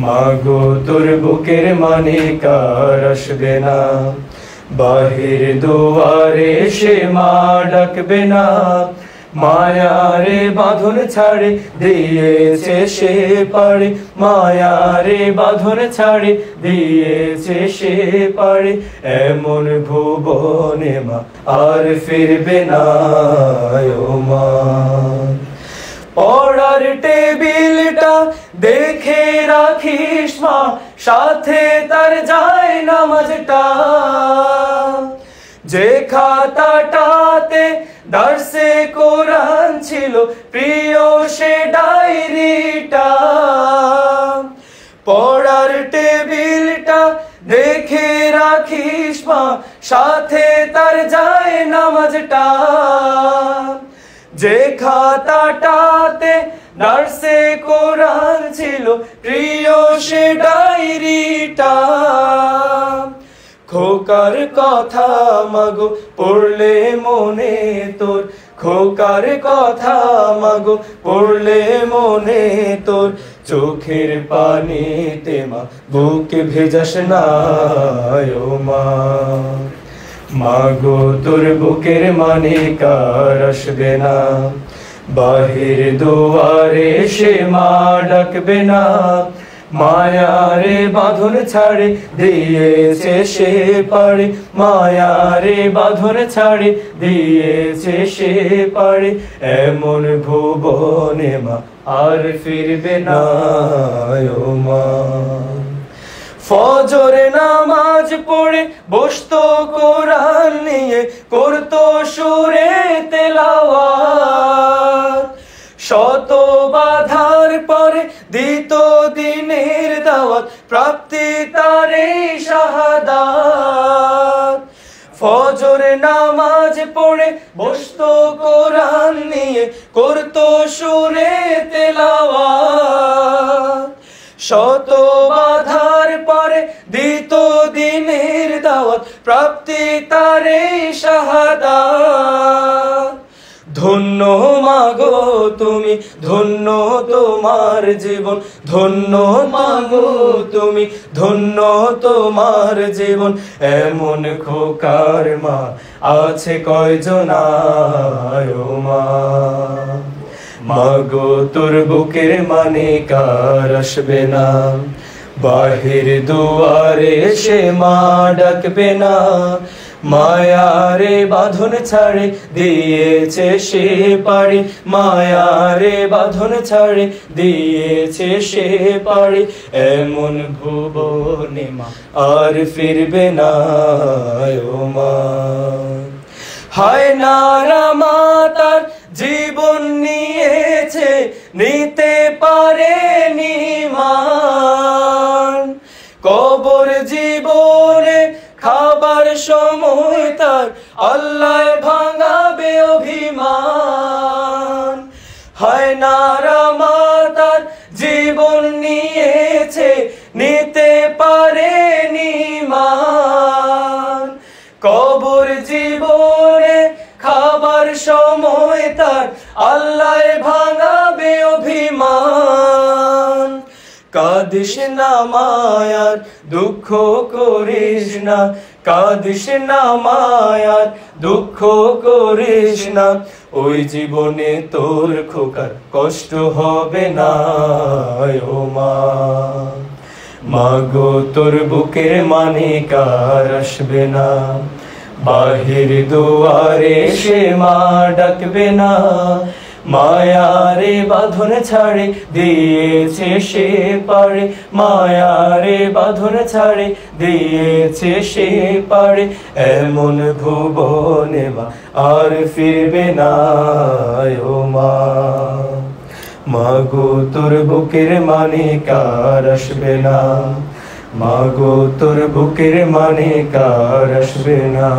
মাগো তোর বুকের মানিক আর আসবে না, বাহির দুয়ারে সে মা ডাকবে না। মায়ারে বাঁধন ছাড়ে দিয়েছে সে পারে, মায়ারে বাঁধন ছাড়ে দিয়েছে সে পারে। এমন ভুবনে মা আর ফিরবে না ও মা। পড়ার টেবিলটা দেখে রাখিস মা, সাথে তার যায় নামাজটা। যে খাতাটাতে দার্সে কোরআন ছিল, প্রিয় সে ডায়েরিটা। পড়ার টেবিলটা দেখে রাখিস মা, সাথে তার যায় নামাজটা। যে খাতাটাতে দার্সে কোরআন ছিল, প্রিয় সে ডায়েরিটা। খোকার কথা মাগো পড়লে মনে তোর, খোকার কথা মাগো পড়লে মনে তোর। চোখের পানিতে মা বুকে ভেজাস না ও মা। মাগো তোর বুকের মানিক আর আসবে না, বাহির দুয়ারে সে মা ডাকবে না। মায়ারে বাঁধন ছাড়ে দিয়েছে সে পারে, মায়ারে বাঁধন ছাড়ে দিয়েছে সে পারে। এমন ভুবনে মা আর ফিরবে না ও মা। ফজর নামাজ পড়ে বসতো কোরআন নিয়ে, করতো সুরে তেলাওয়াত। শত বাধার পরে দিত দিনের দাওয়াত, প্রাপ্তি তারে শাহাদাত। ফজর নামাজ পড়ে বসতো কোরআন নিয়ে, করতো সুরে তেলাওয়াত। শত বাধার পরে দিত দিনের দাওয়াত, প্রাপ্তি তারে শাহাদাত। ধন্য মাগো তুমি, ধন্য তোমার জীবন, ধন্য মাগো তুমি, ধন্য তোমার জীবন। এমন খোকার মা আছে কয়জন ও মা। মাগো তোর বুকের মানিক আর আসবে না, বাহির দুয়ারে সে মা ডাকবে না। মায়ারে বাঁধন ছাড়ে দিয়েছে সে পারে, মায়ারে বাঁধন ছাড়ে দিয়েছে সে পারে। এমন ভুবনে মা আর ফিরবে না ও মা। হায় নারা মা তার জীবন নিয়েছে, নিতে পারেনি মান। কবর জীবনে খাবার সময় তার আল্লাহ ভাঙাবে অভিমান। হায় নারা মা তার জীবন নিয়েছে, নিতে পারেনি মান। কবর জীবনে খাবার সময় তার আল্লাহ ভাঙাবে অভিমান। কাঁদিস না মায়ার দুঃখ করিস না, কাঁদিস না মায়ার দুঃখ করিস না। ওই জীবনে তোর খোকার কষ্ট হবে না ও মা। মাগো তোর বুকের মানিক আর আসবে না, বাহির দুয়ারে সে মা ডাকবে না। মায়ারে বাঁধন ছাড়ে দিয়েছে সে পারে, মায়ারে বাঁধন ছাড়ে দিয়েছে সে পারে। এমন ভুবনে মা আর ফিরবে না ও মা। মাগো তোর বুকের মানিক আর আসবে না, মাগো তোর বুকের মানিক আর আসবে না।